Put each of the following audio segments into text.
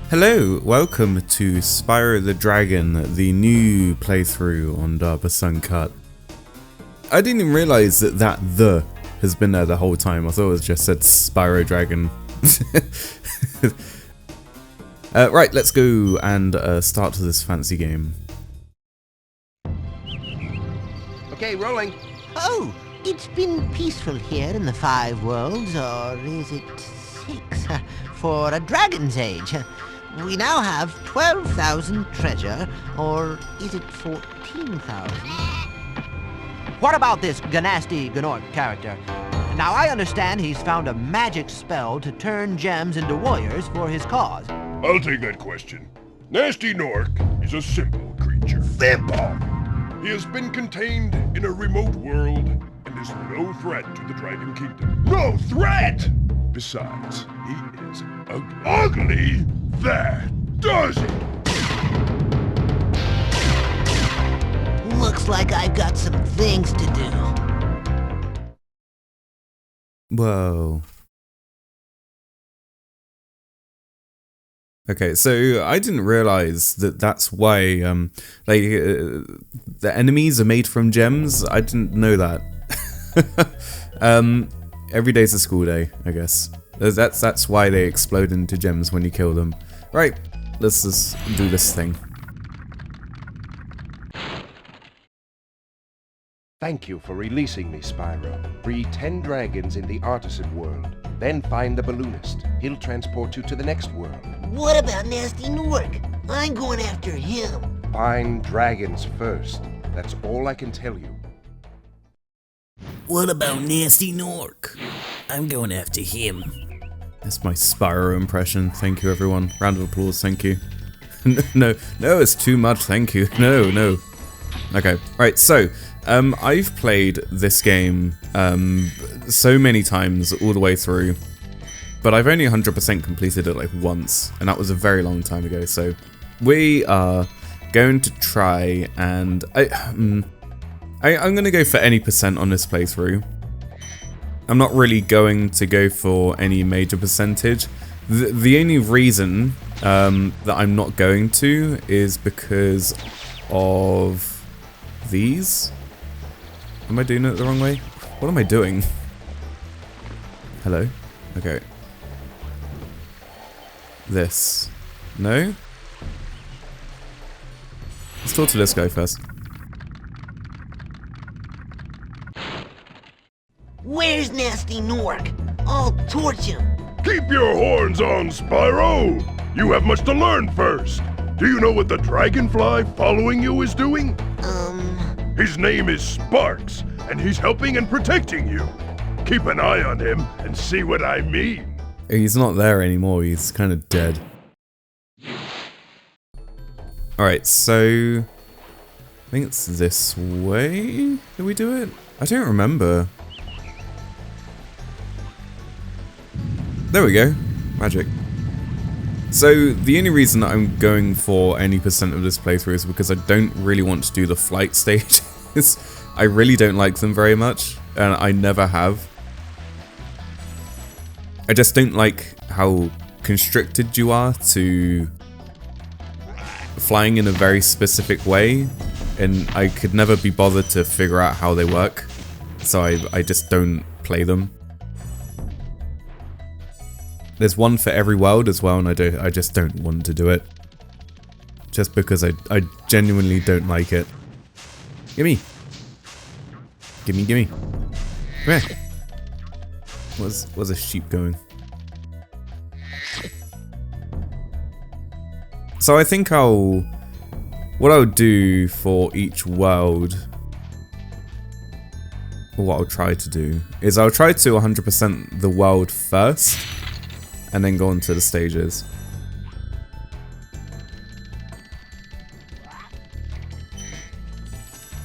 Hello, welcome to Spyro the Dragon, the new playthrough on Darba Uncut. I didn't even realise that "the" has been there the whole time. I thought it was just said Spyro Dragon. Right, let's go and start this fancy game. Okay, rolling. Oh, it's been peaceful here in the Five Worlds, or is it 6? For a Dragon's Age. We now have 12,000 treasure, or is it 14,000? What about this GNASTY GNORC character? Now I understand he's found a magic spell to turn gems into warriors for his cause. I'll take that question. Nasty GNORC is a simple creature. Simple. He has been contained in a remote world and is no threat to the Dragon Kingdom. No threat! Besides, he is ugly. Ugly? That does it! Looks like I've got some things to do. Whoa. Okay, so I didn't realize that that's why the enemies are made from gems. I didn't know that. Every day's a school day, I guess. That's why they explode into gems when you kill them. Right, let's just do this thing. Thank you for releasing me, Spyro. Free 10 dragons in the artisan world. Then find the balloonist. He'll transport you to the next world. What about Nasty GNORC? I'm going after him. Find dragons first. That's all I can tell you. What about Nasty GNORC? I'm going after him. That's my Spyro impression. Thank you, everyone. Round of applause, thank you. No, it's too much, thank you. No. Okay, right, so, I've played this game so many times all the way through, but I've only 100% completed it like once, and that was a very long time ago, so we are going to try and... I'm going to go for any percent on this playthrough. I'm not really going to go for any major percentage. The only reason that I'm not going to is because of these. Am I doing it the wrong way? What am I doing? Hello? Okay. This. No? Let's talk to this guy first. Where's Nasty GNORC? I'll torch him. Keep your horns on, Spyro! You have much to learn first. Do you know what the dragonfly following you is doing? His name is Sparks, and he's helping and protecting you. Keep an eye on him and see what I mean. He's not there anymore, he's kind of dead. Alright, so... I think it's this way? Did we do it? I don't remember. There we go. Magic. So, the only reason that I'm going for any percent of this playthrough is because I don't really want to do the flight stages. I really don't like them very much, and I never have. I just don't like how constricted you are to flying in a very specific way, and I could never be bothered to figure out how they work, so I just don't play them. There's one for every world as well, and I just don't want to do it. Just because I genuinely don't like it. Gimme! Gimme. Come here. Where's a sheep going? So I think what I'll do for each world, or what I'll try to do, is I'll try to 100% the world first, and then go on to the stages.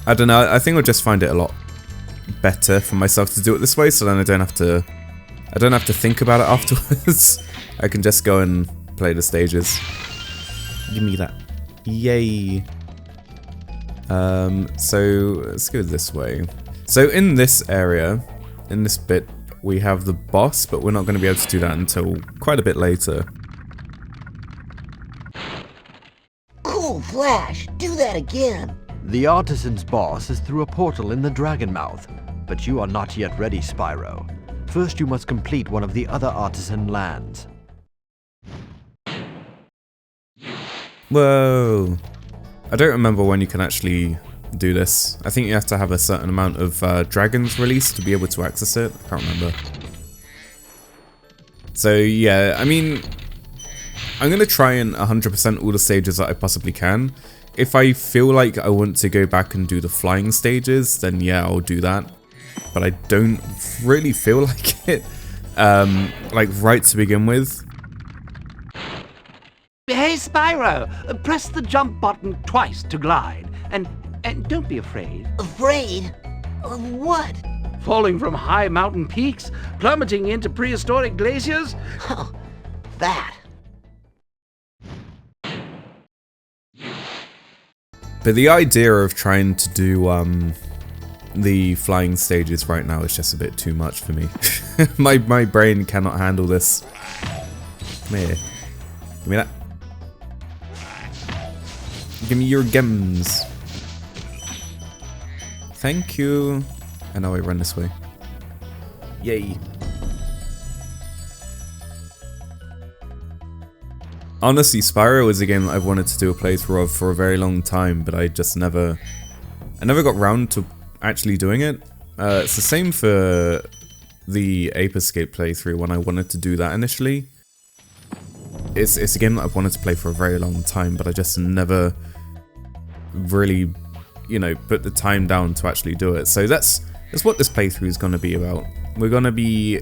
I don't know, I think I'll just find it a lot better for myself to do it this way, so then I don't have to think about it afterwards. I can just go and play the stages. Give me that. Yay. So let's go this way. So in this area, in this bit, we have the boss, but we're not going to be able to do that until quite a bit later. Flash, do that again. The artisan's boss is through a portal in the dragon mouth, but you are not yet ready, Spyro. First you must complete one of the other artisan lands. Whoa. I don't remember when you can actually do this. I think you have to have a certain amount of dragons released to be able to access it. I can't remember. So yeah, I mean, I'm going to try and 100% all the stages that I possibly can. If I feel like I want to go back and do the flying stages, then yeah, I'll do that. But I don't really feel like it, like right to begin with. Hey, Spyro, press the jump button twice to glide, and don't be afraid. Afraid? Of what? Falling from high mountain peaks, plummeting into prehistoric glaciers. Oh, that. But the idea of trying to do the flying stages right now is just a bit too much for me. my brain cannot handle this. Come here. Give me that. Give me your gems. Thank you. And now I run this way. Yay. Honestly, Spyro is a game that I've wanted to do a playthrough of for a very long time, but I just never got round to actually doing it. It's the same for the Ape Escape playthrough when I wanted to do that initially. It's a game that I've wanted to play for a very long time, but I just never really, you know, put the time down to actually do it. So that's what this playthrough is going to be about. We're going to be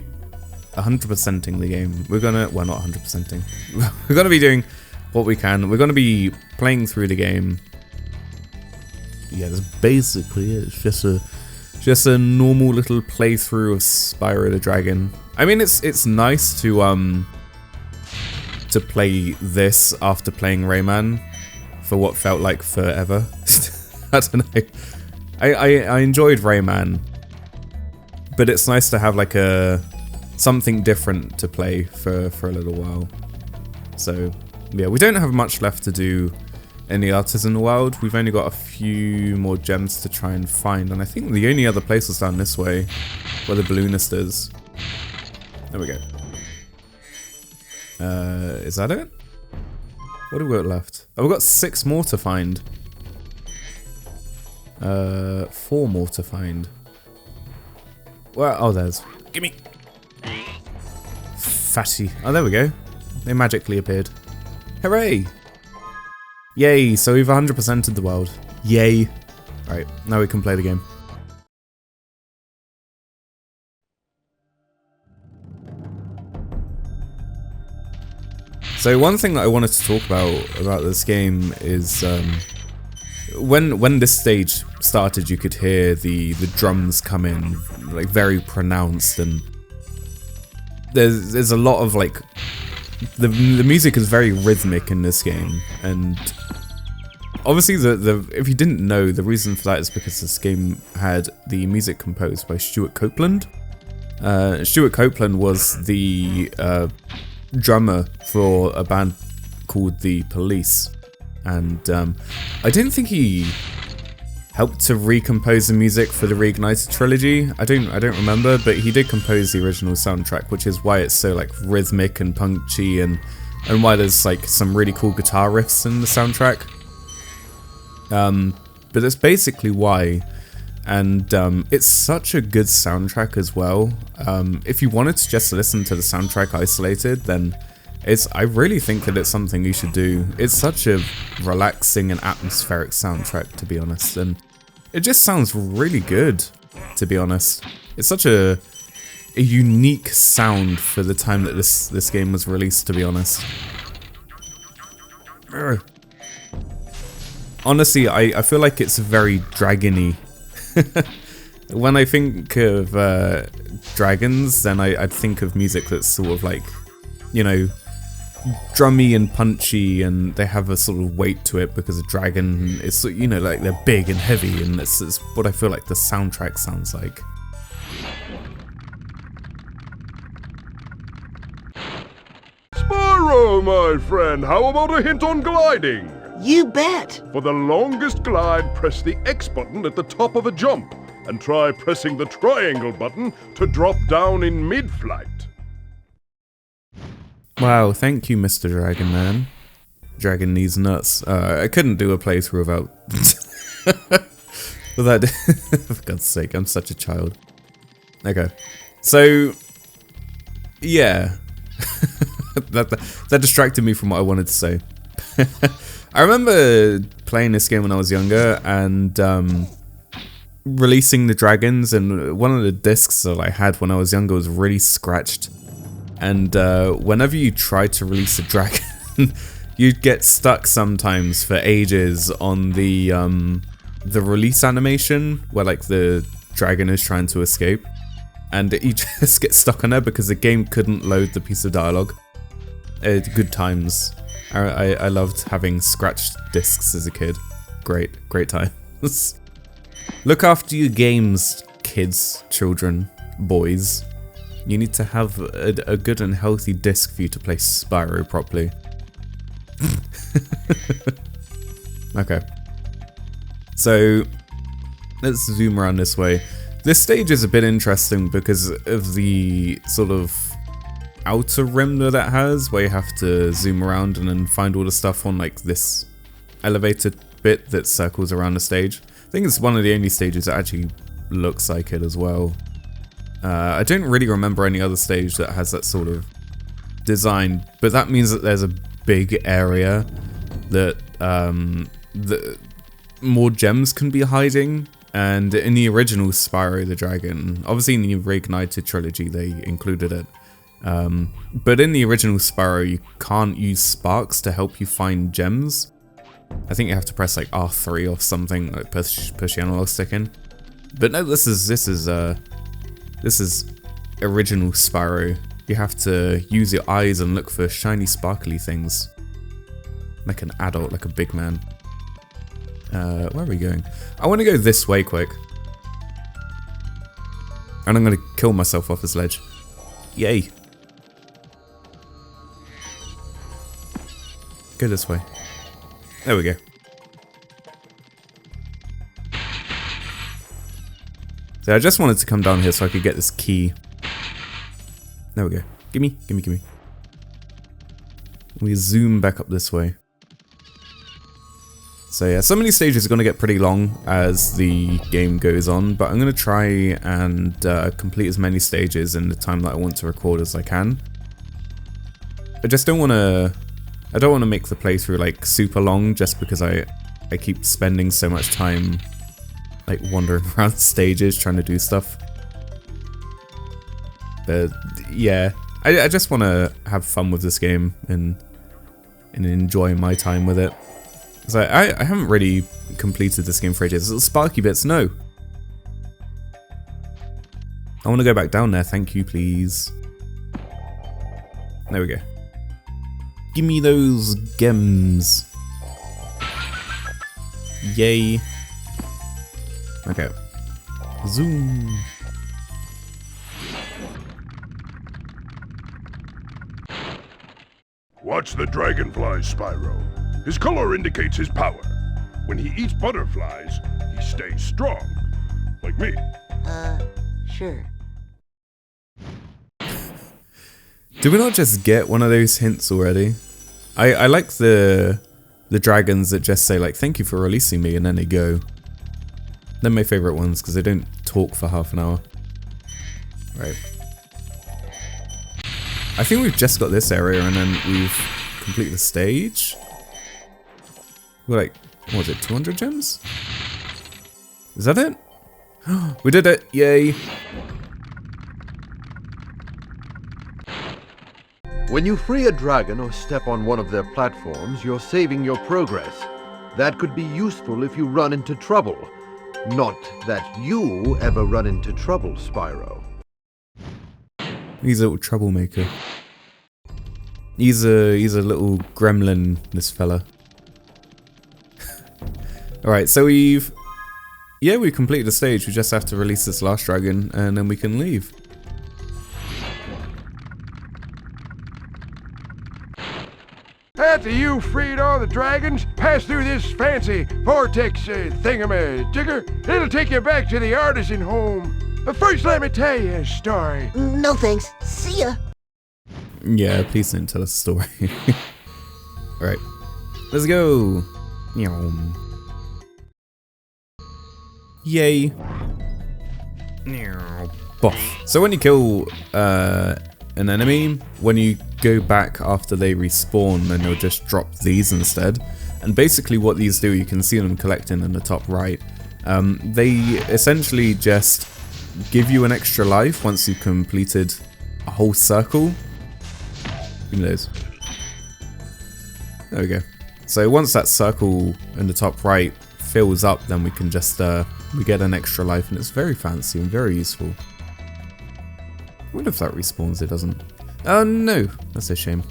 100%ing the game. We're going to, well, not 100%ing. We're going to be doing what we can. We're going to be playing through the game. Yeah, that's basically it. It's just a normal little playthrough of Spyro the Dragon. I mean, it's nice to play this after playing Rayman for what felt like forever. I don't know. I enjoyed Rayman, but it's nice to have like something different to play for a little while. So yeah, we don't have much left to do in the Artisan world. We've only got a few more gems to try and find, and I think the only other place is down this way, where the balloonist is. There we go. Is that it? What have we got left? Oh, we've got 6 more to find. 4 more to find. Well, oh, there's. Gimme! Fatty. Oh, there we go. They magically appeared. Hooray! Yay, so we've 100%ed the world. Yay. Alright, now we can play the game. So one thing that I wanted to talk about this game is when this stage started, you could hear the drums come in, like very pronounced, and there's a lot of like the music is very rhythmic in this game, and obviously if you didn't know, the reason for that is because this game had the music composed by Stuart Copeland. Stuart Copeland was the drummer for a band called The Police, and I don't think he helped to recompose the music for the Reignited trilogy. I don't remember, but he did compose the original soundtrack, which is why it's so like rhythmic and punchy, and why there's like some really cool guitar riffs in the soundtrack. But that's basically why, and it's such a good soundtrack as well. If you wanted to just listen to the soundtrack isolated, then I really think that it's something you should do. It's such a relaxing and atmospheric soundtrack, to be honest, and it just sounds really good, to be honest. It's such a unique sound for the time that this game was released, to be honest. Honestly, I feel like it's very dragony. When I think of dragons, then I'd think of music that's sort of like, you know, drummy and punchy, and they have a sort of weight to it because a dragon is, you know, like they're big and heavy, and it's what I feel like the soundtrack sounds like. Spyro, my friend, how about a hint on gliding? You bet. For the longest glide, press the X button at the top of a jump, and try pressing the triangle button to drop down in mid-flight. Wow, thank you, Mr. Dragon Man. Dragon needs nuts. I couldn't do a playthrough without... without... For God's sake, I'm such a child. Okay. So... Yeah. that distracted me from what I wanted to say. I remember playing this game when I was younger and releasing the dragons, and one of the discs that I had when I was younger was really scratched. And whenever you tried to release a dragon, you'd get stuck sometimes for ages on the release animation where like the dragon is trying to escape, and you just get stuck on there because the game couldn't load the piece of dialogue. Good times. I loved having scratched discs as a kid. Great times. Look after your games, kids, children, boys. You need to have a good and healthy disc for you to play Spyro properly. Okay. So, let's zoom around this way. This stage is a bit interesting because of the sort of outer rim that it has, where you have to zoom around and then find all the stuff on like this elevated bit that circles around the stage. I think it's one of the only stages that actually looks like it as well. I don't really remember any other stage that has that sort of design, but that means that there's a big area that more gems can be hiding. And in the original Spyro the Dragon, obviously in the Reignited trilogy they included it, but in the original Spyro you can't use sparks to help you find gems. I think you have to press like R3 or something, like push the analog stick in. But no, this is original Spyro. You have to use your eyes and look for shiny sparkly things. Like an adult, like a big man. Where are we going? I want to go this way quick. And I'm going to kill myself off this ledge. Yay. Go this way. There we go. So I just wanted to come down here so I could get this key. There we go. Gimme. We zoom back up this way. So yeah, some of these stages are going to get pretty long as the game goes on, but I'm going to try and complete as many stages in the time that I want to record as I can. I just don't want to... I don't want to make the playthrough like super long just because I keep spending so much time like wandering around stages trying to do stuff. But yeah, I just want to have fun with this game and enjoy my time with it. So I haven't really completed this game for ages. Little sparky bits, no. I want to go back down there, thank you, please. There we go. Give me those gems. Yay. Okay. Zoom. Watch the dragonfly, Spyro. His color indicates his power. When he eats butterflies, he stays strong. Like me. Sure. Did we not just get one of those hints already? I like the dragons that just say like, thank you for releasing me, and then they go. They're my favorite ones because they don't talk for half an hour. Right. I think we've just got this area and then we've completed the stage. We're like, what was it, 200 gems? Is that it? We did it, yay. When you free a dragon or step on one of their platforms, you're saving your progress. That could be useful if you run into trouble. Not that you ever run into trouble, Spyro. He's a little troublemaker. He's a little gremlin, this fella. Alright, so we've completed the stage. We just have to release this last dragon and then we can leave. That's After you freed all the dragons, pass through this fancy vortex thingamajigger. It'll take you back to the artisan home. But first, let me tell you a story. No thanks. See ya. Yeah, please don't tell us a story. Alright, let's go. Meow. Yay. Meow. Boff. So when you kill an enemy, when you go back after they respawn, then they'll just drop these instead. And basically what these do, you can see them collecting in the top right. They essentially just give you an extra life once you've completed a whole circle. Give me those. There we go. So once that circle in the top right fills up, then we can just we get an extra life, and it's very fancy and very useful. I wonder if that respawns. It doesn't. Oh no, that's a shame.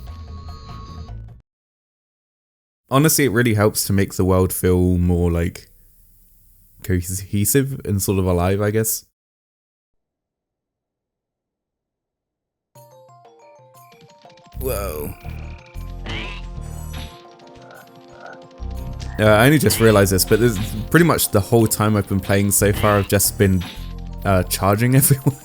Honestly, it really helps to make the world feel more like cohesive and sort of alive, I guess. Whoa. I only just realized this, but this, pretty much the whole time I've been playing so far, I've just been charging everyone.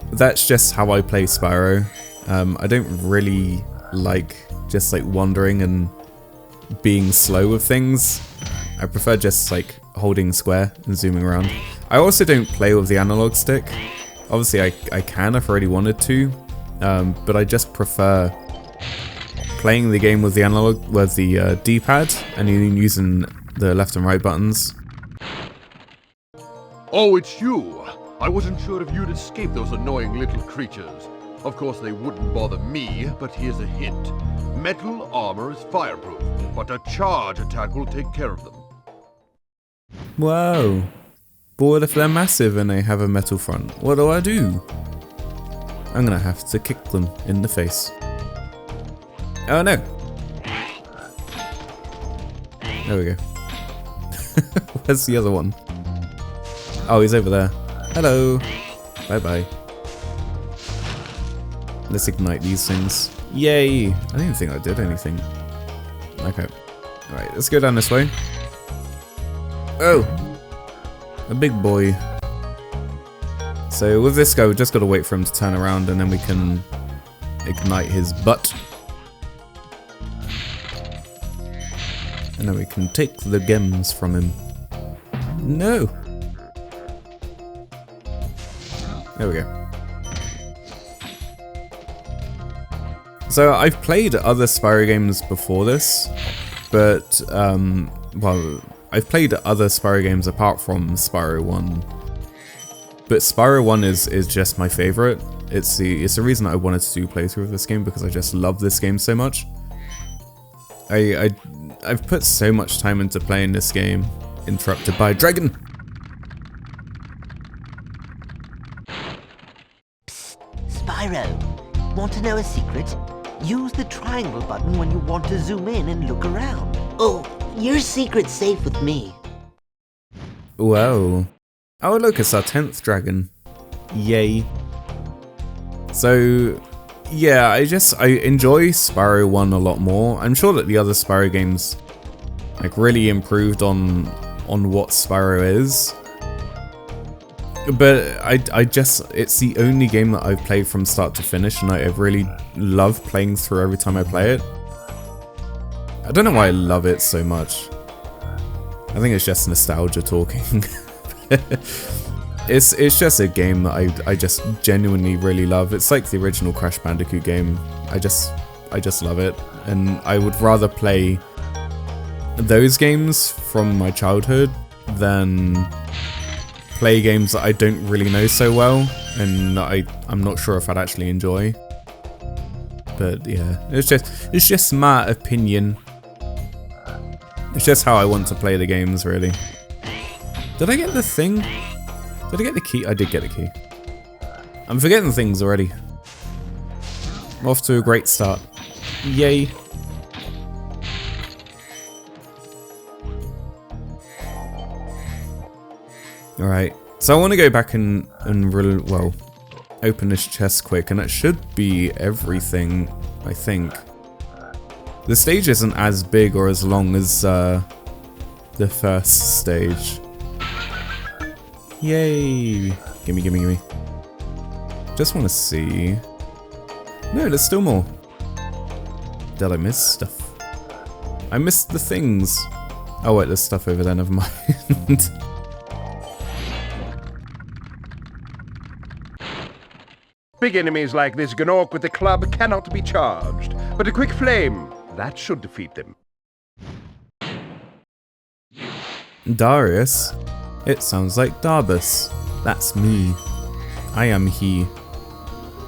That's just how I play Spyro. I don't really like just like wandering and being slow with things. I prefer just like holding square and zooming around. I also don't play with the analog stick. Obviously I can if I really wanted to, but I just prefer playing the game with the analog, with the D-pad, and using the left and right buttons. Oh, it's you! I wasn't sure if you'd escape those annoying little creatures. Of course they wouldn't bother me, but here's a hint. Metal armor is fireproof, but a charge attack will take care of them. Whoa. But what if they're massive and they have a metal front? What do I do? I'm gonna have to kick them in the face. Oh no! There we go. Where's the other one? Oh, he's over there. Hello! Bye bye. Let's ignite these things. Yay! I didn't think I did anything. Okay. Alright, let's go down this way. Oh! A big boy. So with this guy, we've just got to wait for him to turn around and then we can ignite his butt. And then we can take the gems from him. No! There we go. So I've played other Spyro games before this, but, well, I've played other Spyro games apart from Spyro 1. But Spyro 1 is just my favourite. It's the reason I wanted to do a playthrough of this game, because I just love this game so much. I've put so much time into playing this game. Interrupted by a dragon! Psst, Spyro, want to know a secret? Use the triangle button when you want to zoom in and look around. Oh, your secret's safe with me. Whoa. Oh look, it's our 10th dragon. Yay. So, yeah, I enjoy Spyro 1 a lot more. I'm sure that the other Spyro games like really improved on what Spyro is. But it's the only game that I've played from start to finish, and I really love playing through every time I play it. I don't know why I love it so much. I think it's just nostalgia talking. It's just a game that I just genuinely really love. It's like the original Crash Bandicoot game. I just love it, and I would rather play those games from my childhood than play games that I don't really know so well and I'm not sure if I'd actually enjoy. But yeah, it's just my opinion. It's just how I want to play the games, really. Did I get the thing? Did I get the key? I did get the key. I'm forgetting things already. I'm off to a great start. Yay. Alright, so I want to go back and well, open this chest quick, and that should be everything, I think. The stage isn't as big or as long as the first stage. Yay! Gimme, gimme, gimme. Just want to see. No, there's still more. Did I miss stuff? I missed the things. Oh wait, there's stuff over there, never mind. Big enemies like this GNORC with the club cannot be charged, but a quick flame, that should defeat them. Darius? It sounds like Darbus. That's me. I am he.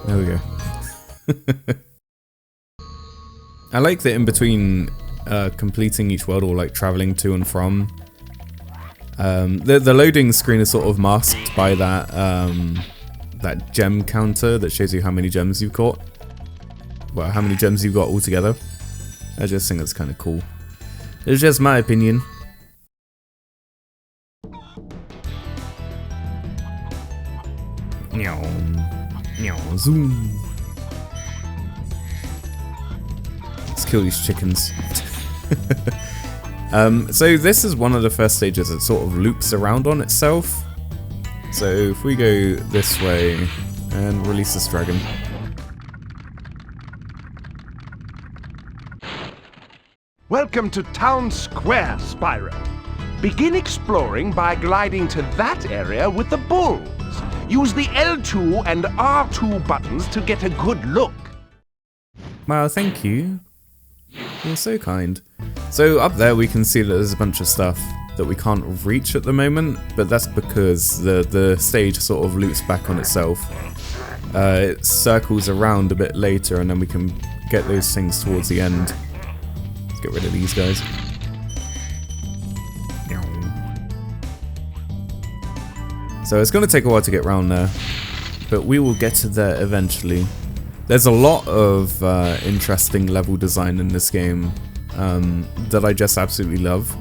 There we go. I like that in between completing each world or like traveling to and from, the loading screen is sort of masked by that that gem counter that shows you how many gems you've got. Well, how many gems you've got altogether. I just think that's kind of cool. It's just my opinion. Zoom. Let's kill these chickens. So this is one of the first stages that sort of loops around on itself. So if we go this way and release this dragon. Welcome to Town Square, Spyro. Begin exploring by gliding to that area with the bulls. Use the L2 and R2 buttons to get a good look. Well, thank you. You're so kind. So up there we can see that there's a bunch of stuff that we can't reach at the moment, but that's because the stage sort of loops back on itself. It circles around a bit later and then we can get those things towards the end. Let's get rid of these guys. So it's going to take a while to get around there, but we will get to there eventually. There's a lot of interesting level design in this game that I just absolutely love.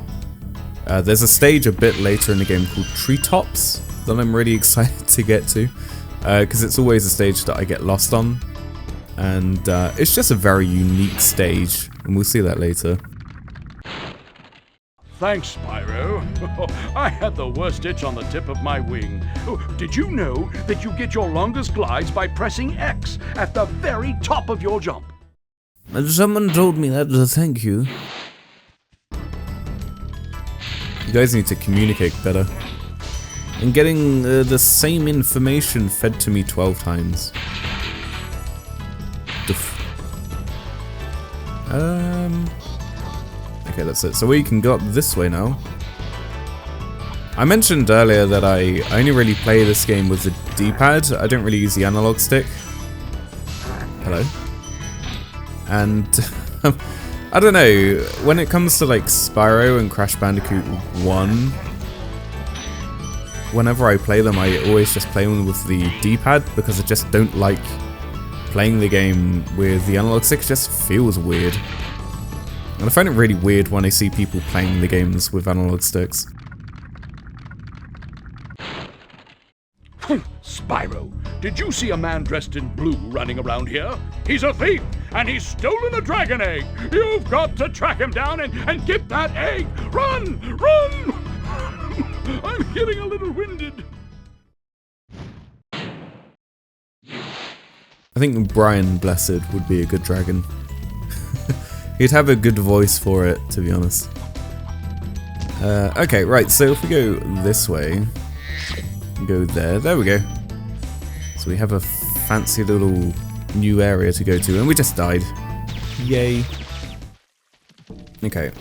There's a stage a bit later in the game called Treetops that I'm really excited to get to, because it's always a stage that I get lost on, and it's just a very unique stage, and we'll see that later. Thanks, Spyro. I had the worst itch on the tip of my wing. Oh, did you know that you get your longest glides by pressing X at the very top of your jump? Someone told me that, thank you. You guys need to communicate better. I'm getting the same information fed to me 12 times. Okay, that's it. So we can go up this way now. I mentioned earlier that I only really play this game with the D-pad. I don't really use the analog stick. Hello. And I don't know, when it comes to like Spyro and Crash Bandicoot 1, whenever I play them I always just play them with the D-pad because I just don't like playing the game with the analog stick. It just feels weird. And I find it really weird when I see people playing the games with analog sticks. Spyro, did you see a man dressed in blue running around here? He's a thief, and he's stolen a dragon egg! You've got to track him down and get that egg! Run! Run! I'm getting a little winded. I think Brian Blessed would be a good dragon. He'd have a good voice for it, to be honest. Okay, right, so if we go this way, go there we go. So we have a fancy little new area to go to, and we just died. Yay. Okay,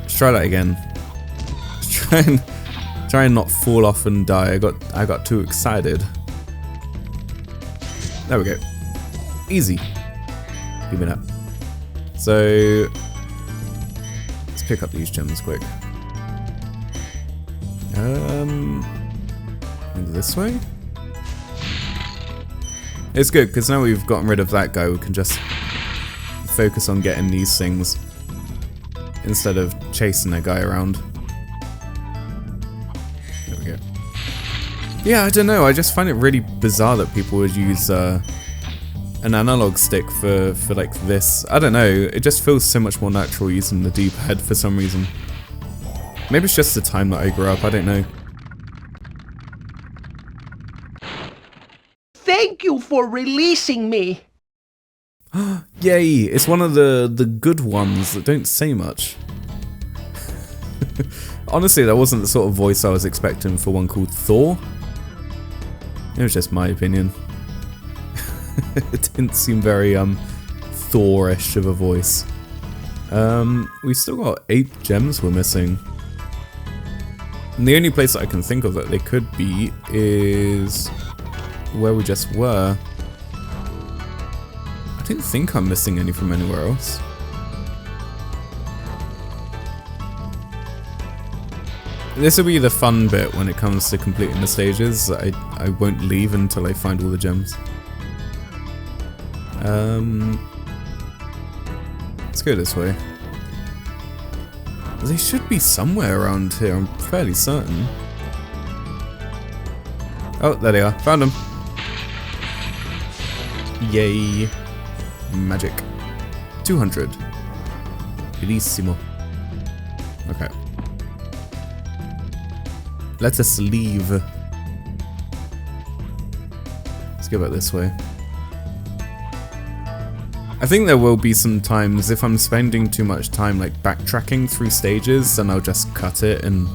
let's try that again. Let's try and not fall off and die. I got too excited. There we go. Easy. Give me that. So let's pick up these gems quick. This way? It's good because now we've gotten rid of that guy, we can just focus on getting these things instead of chasing that guy around. There we go. Yeah, I don't know, I just find it really bizarre that people would use an analog stick for like this. I don't know, it just feels so much more natural using the D-pad for some reason. Maybe it's just the time that I grew up, I don't know. Thank you for releasing me. Yay, it's one of the good ones that don't say much. Honestly, that wasn't the sort of voice I was expecting for one called Thor. It was just my opinion. It didn't seem very Thor-ish of a voice. We've still got 8 gems we're missing. And the only place that I can think of that they could be is where we just were. I don't think I'm missing any from anywhere else. This will be the fun bit when it comes to completing the stages. I won't leave until I find all the gems. Let's go this way. They should be somewhere around here, I'm fairly certain. Oh, there they are. Found them. Yay. Magic. 200. Bellissimo. Okay. Let us leave. Let's go back this way. I think there will be some times if I'm spending too much time like backtracking through stages, then I'll just cut it and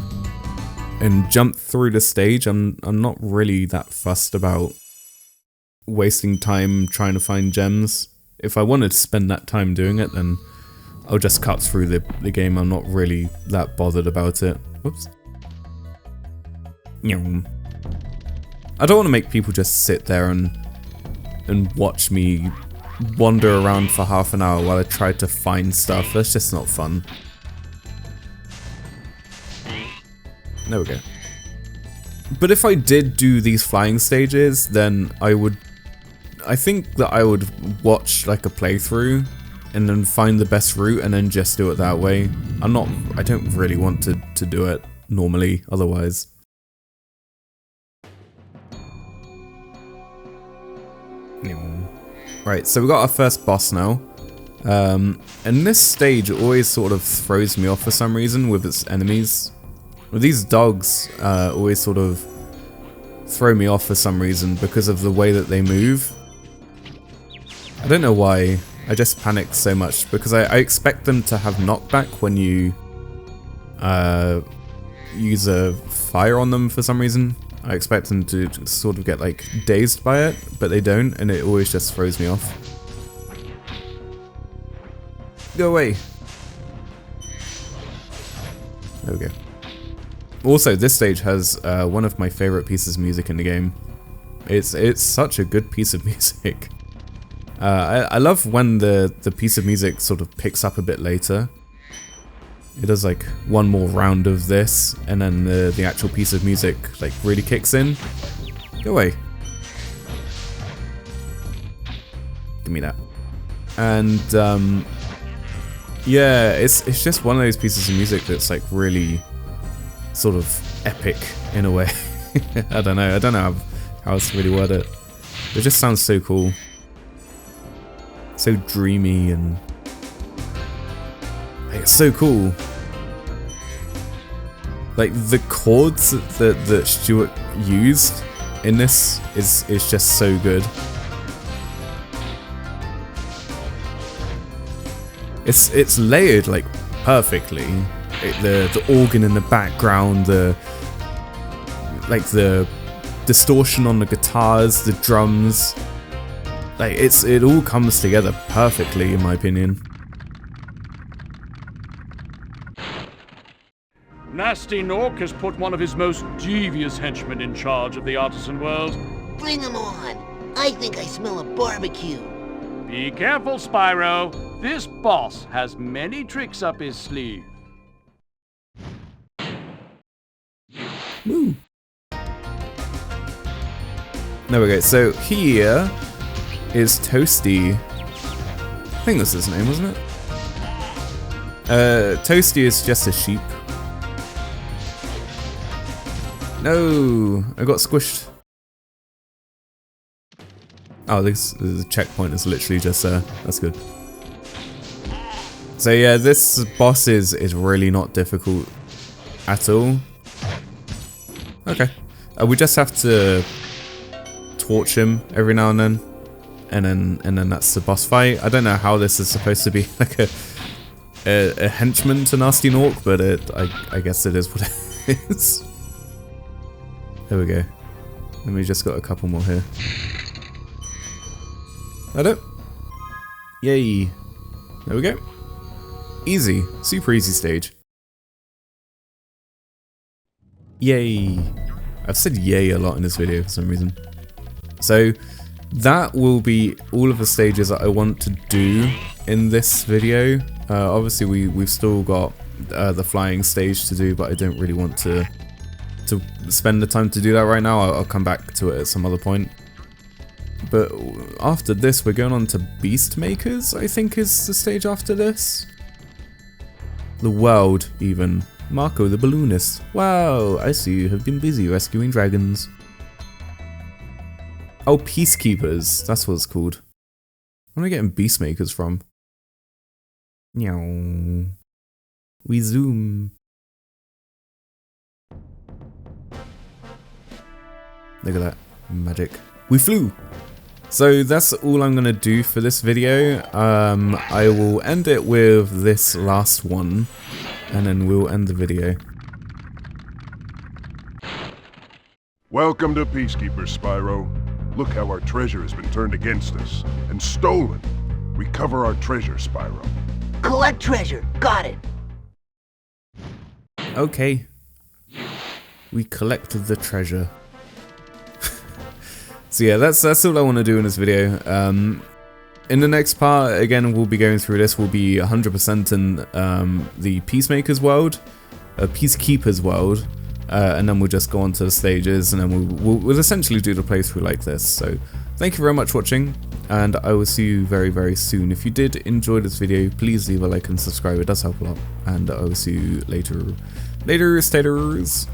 jump through the stage. I'm not really that fussed about wasting time trying to find gems. If I wanted to spend that time doing it, then I'll just cut through the game. I'm not really that bothered about it. Whoops. I don't want to make people just sit there and watch me wander around for half an hour while I try to find stuff. That's just not fun. There we go. But if I did do these flying stages, then I think that I would watch like a playthrough and then find the best route and then just do it that way. I don't really want to do it normally otherwise. Right, so we got our first boss now. And this stage always sort of throws me off for some reason with its enemies. These dogs always sort of throw me off for some reason because of the way that they move. I don't know why, I just panic so much because I expect them to have knockback when you use a fire on them for some reason. I expect them to sort of get like dazed by it, but they don't, and it always just throws me off. Go away. There we go. Also, this stage has one of my favorite pieces of music in the game. It's such a good piece of music. I love when the piece of music sort of picks up a bit later. It does like one more round of this, and then the actual piece of music like really kicks in. Go away. Give me that. And yeah, it's just one of those pieces of music that's like really sort of epic in a way. I don't know how else to really word it. It just sounds so cool. So dreamy and it's so cool. Like the chords that Stuart used in this is just so good. It's layered like perfectly. The organ in the background, the distortion on the guitars, the drums. Like it all comes together perfectly in my opinion. Nasty GNORC has put one of his most devious henchmen in charge of the artisan world. Bring him on. I think I smell a barbecue. Be careful, Spyro. This boss has many tricks up his sleeve. Woo. There we go. So here is Toasty. I think that's his name, wasn't it? Toasty is just a sheep. No, I got squished. Oh, this checkpoint is literally just that's good. So yeah, this boss is really not difficult at all. Okay. We just have to torch him every now and then. And then that's the boss fight. I don't know how this is supposed to be like a henchman to Nasty GNORC, but I guess it is what it is. There we go. And we just got a couple more here. That it? Yay. There we go. Easy. Super easy stage. Yay. I've said yay a lot in this video for some reason. So that will be all of the stages that I want to do in this video. Obviously we've still got the flying stage to do, but I don't really want to spend the time to do that right now. I'll come back to it at some other point. But after this we're going on to Beast Makers, I think is the stage after this. The world even. Marco the balloonist. Wow, I see you have been busy rescuing dragons. Oh, Peacekeepers. That's what it's called. Where am I getting Beastmakers from? Meow. We zoom. Look at that. Magic. We flew! So that's all I'm going to do for this video. I will end it with this last one. And then we'll end the video. Welcome to Peacekeepers, Spyro. Look how our treasure has been turned against us and stolen. Recover our treasure, Spyro. Collect treasure. Got it. Okay. We collected the treasure. So yeah, that's all I want to do in this video. In the next part, again, we'll be going through this. We'll be 100% in the Peacemakers world, Peacekeepers world, and then we'll just go on to the stages, and then we'll essentially do the playthrough like this. So thank you very much for watching, and I will see you very, very soon. If you did enjoy this video, please leave a like and subscribe. It does help a lot, and I will see you later. Later, staters.